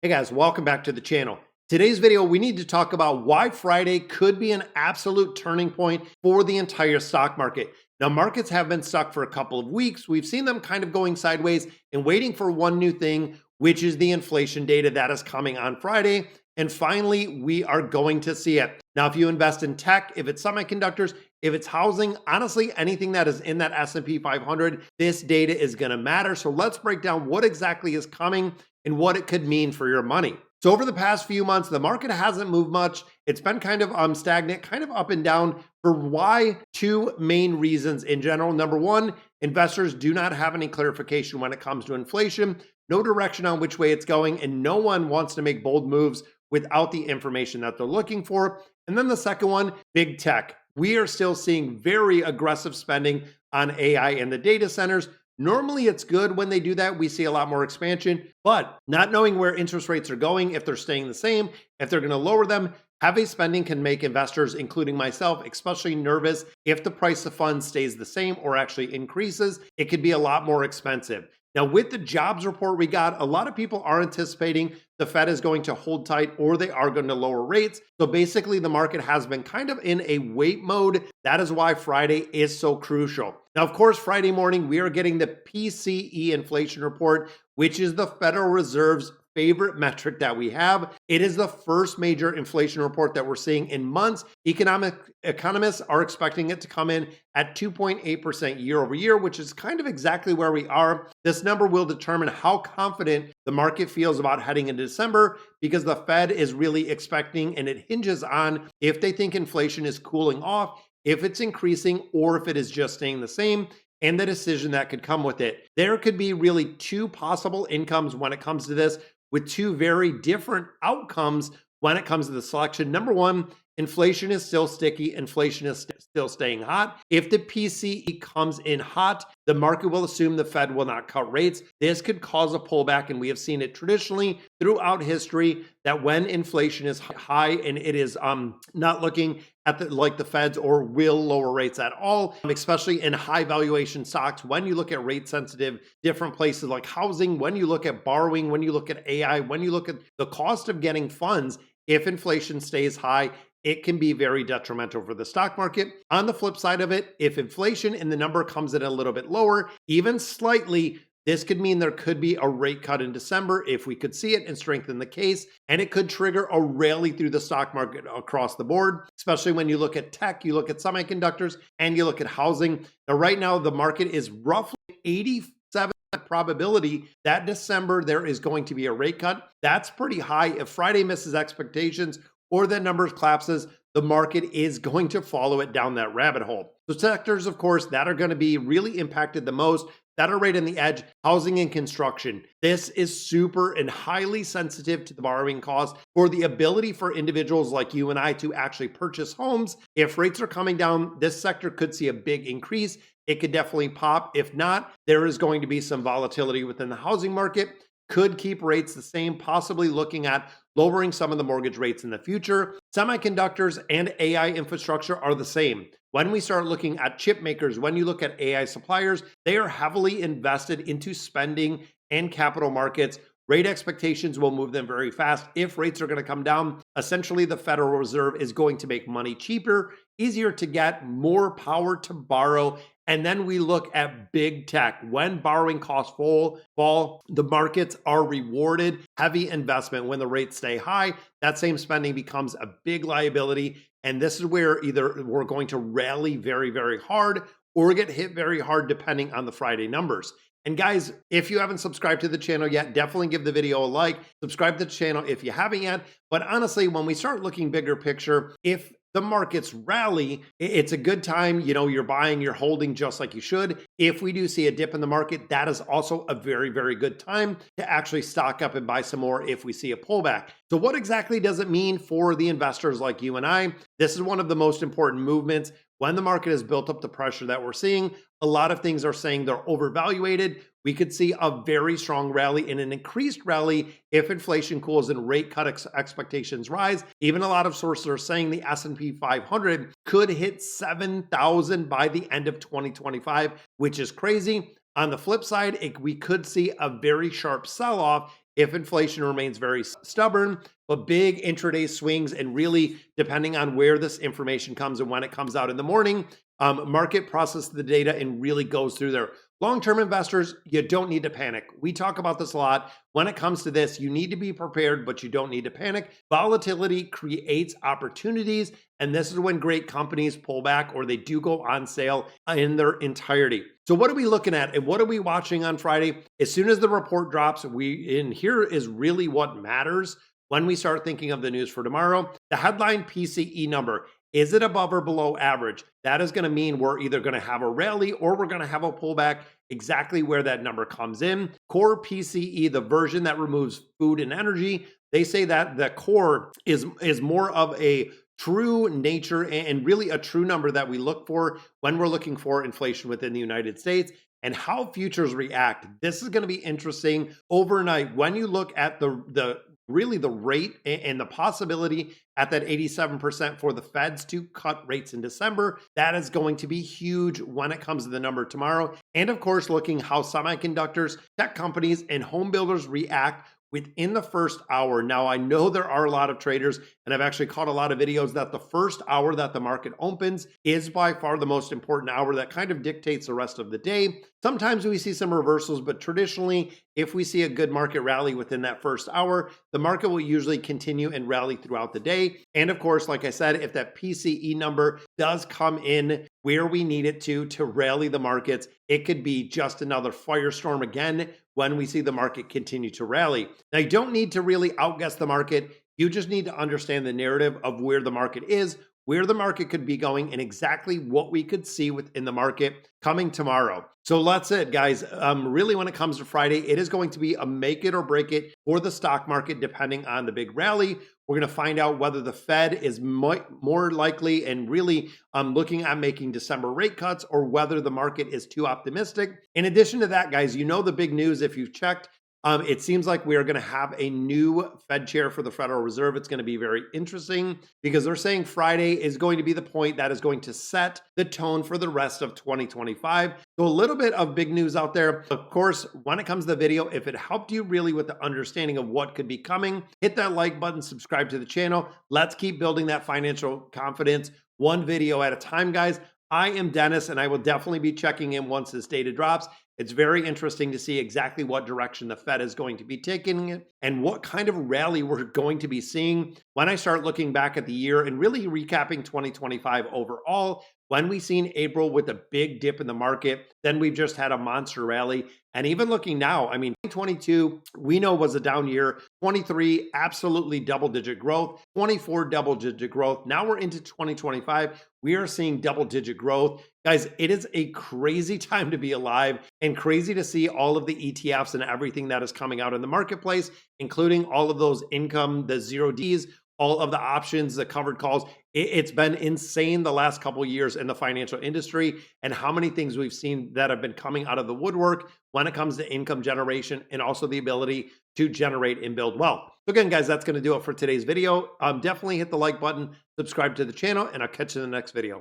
Hey guys, welcome back to the channel. Today's video, we need to talk about why Friday could be an absolute turning point for the entire stock market. Now, markets have been stuck for a couple of weeks. We've seen them kind of going sideways and waiting for one new thing, which is the inflation data that is coming on Friday. And finally, we are going to see it. Now, if you invest in tech, if it's semiconductors, if it's housing, honestly, anything that is in that S&P 500, this data is going to matter. So let's break down what exactly is coming and what it could mean for your money. So over the past few months, the market hasn't moved much. It's been kind of stagnant, kind of up and down for why? Two main reasons in general. Number one, investors do not have any clarification when it comes to inflation, no direction on which way it's going, and no one wants to make bold moves without the information that they're looking for. And then the second one, big tech. We are still seeing very aggressive spending on AI in the data centers. Normally, it's good when they do that. We see a lot more expansion, but not knowing where interest rates are going, if they're staying the same, if they're going to lower them, heavy spending can make investors, including myself, especially nervous. If the price of funds stays the same or actually increases, it could be a lot more expensive. Now, with the jobs report we got, a lot of people are anticipating the Fed is going to hold tight or they are going to lower rates. So basically, the market has been kind of in a wait mode. That is why Friday is so crucial. Now, of course, Friday morning, we are getting the PCE inflation report, which is the Federal Reserve's favorite metric that we have. It is the first major inflation report that we're seeing in months. Economists are expecting it to come in at 2.8% year over year, which is kind of exactly where we are. This number will determine how confident the market feels about heading into December, because the Fed is really expecting, and it hinges on if they think inflation is cooling off, if it's increasing, or if it is just staying the same, and the decision that could come with it. There could be really two possible incomes when it comes to this, with two very different outcomes when it comes to the selection. Number one, inflation is still sticky. Inflation is still staying hot. If the PCE comes in hot, the market will assume the Fed will not cut rates. This could cause a pullback, and we have seen it traditionally throughout history that when inflation is high and it is not looking at like the Feds or will lower rates at all, especially in high valuation stocks. When you look at rate sensitive different places like housing, when you look at borrowing, when you look at AI, when you look at the cost of getting funds, if inflation stays high, it can be very detrimental for the stock market. On the flip side of it, if inflation and the number comes in a little bit lower, even slightly, this could mean there could be a rate cut in December if we could see it and strengthen the case, and it could trigger a rally through the stock market across the board, especially when you look at tech, you look at semiconductors, and you look at housing. Now, right now, the market is roughly 87% probability that December there is going to be a rate cut. That's pretty high. If Friday misses expectations or the numbers collapses, the market is going to follow it down that rabbit hole. So sectors, of course, that are going to be really impacted the most, that are right on the edge, housing and construction. This is super and highly sensitive to the borrowing cost for the ability for individuals like you and I to actually purchase homes. If rates are coming down, this sector could see a big increase. It could definitely pop. If not, there is going to be some volatility within the housing market. Could keep rates the same, possibly looking at lowering some of the mortgage rates in the future. Semiconductors and AI infrastructure are the same. When we start looking at chip makers, when you look at AI suppliers, they are heavily invested into spending and capital markets. Rate expectations will move them very fast. If rates are going to come down, essentially the Federal Reserve is going to make money cheaper, easier to get, more power to borrow. And then we look at big tech. When borrowing costs fall, the markets are rewarded heavy investment. When the rates stay high, that same spending becomes a big liability. And this is where either we're going to rally very, very hard or get hit very hard depending on the Friday numbers. And guys, if you haven't subscribed to the channel yet, definitely give the video a like. Subscribe to the channel if you haven't yet. But honestly, when we start looking bigger picture, if the markets rally, it's a good time. You know, you're buying, you're holding just like you should. If we do see a dip in the market, that is also a very, very good time to actually stock up and buy some more if we see a pullback. So what exactly does it mean for the investors like you and I? This is one of the most important movements. When the market has built up the pressure that we're seeing, a lot of things are saying they're overvaluated. We could see a very strong rally and an increased rally if inflation cools and rate cut expectations rise. Even a lot of sources are saying the S&P 500 could hit 7,000 by the end of 2025, which is crazy. On the flip side, we could see a very sharp sell-off if inflation remains very stubborn. But big intraday swings, and really depending on where this information comes and when it comes out in the morning, market processes the data and really goes through there. Long-term investors, you don't need to panic. We talk about this a lot. When it comes to this, you need to be prepared, but you don't need to panic. Volatility creates opportunities, and this is when great companies pull back or they do go on sale in their entirety. So what are we looking at and what are we watching on Friday? As soon as the report drops, and here is really what matters when we start thinking of the news for tomorrow. The headline PCE number. Is it above or below average? That is going to mean we're either going to have a rally or we're going to have a pullback. Exactly where that number comes in. Core PCE, the version that removes food and energy, they say that the core is more of a true nature and really a true number that we look for when we're looking for inflation within the United States and how futures react. This is going to be interesting overnight when you look at the really the rate and the possibility at that 87% for the Feds to cut rates in December. That is going to be huge when it comes to the number tomorrow. And of course, looking how semiconductors, tech companies, and home builders react within the first hour. Now, I know there are a lot of traders, and I've actually caught a lot of videos that the first hour that the market opens is by far the most important hour that kind of dictates the rest of the day. Sometimes we see some reversals, but traditionally, if we see a good market rally within that first hour, the market will usually continue and rally throughout the day. And of course, like I said, if that PCE number does come in where we need it to rally the markets, it could be just another firestorm again when we see the market continue to rally. Now, you don't need to really outguess the market. You just need to understand the narrative of where the market is, where the market could be going, and exactly what we could see within the market coming tomorrow. So that's it, guys. Really, when it comes to Friday, it is going to be a make it or break it for the stock market, depending on the big rally. We're going to find out whether the Fed is more likely and really looking at making December rate cuts, or whether the market is too optimistic. In addition to that, guys, you know the big news if you've checked. It seems like we are going to have a new Fed chair for the Federal Reserve. It's going to be very interesting because they're saying Friday is going to be the point that is going to set the tone for the rest of 2025. So a little bit of big news out there. Of course, when it comes to the video, if it helped you really with the understanding of what could be coming, hit that like button, subscribe to the channel. Let's keep building that financial confidence one video at a time, guys. I am Dennis, and I will definitely be checking in once this data drops. It's very interesting to see exactly what direction the Fed is going to be taking it and what kind of rally we're going to be seeing when I start looking back at the year and really recapping 2025 overall. When we seen April with a big dip in the market, then we've just had a monster rally. And even looking now, I mean, 2022, we know was a down year. 23, absolutely double-digit growth. 24, double-digit growth. Now we're into 2025. We are seeing double-digit growth. Guys, it is a crazy time to be alive and crazy to see all of the ETFs and everything that is coming out in the marketplace, including all of those income, the 0Ds, all of the options, the covered calls. It's been insane the last couple of years in the financial industry and how many things we've seen that have been coming out of the woodwork when it comes to income generation and also the ability to generate and build wealth. So again, guys, that's going to do it for today's video. Definitely hit the like button, subscribe to the channel, and I'll catch you in the next video.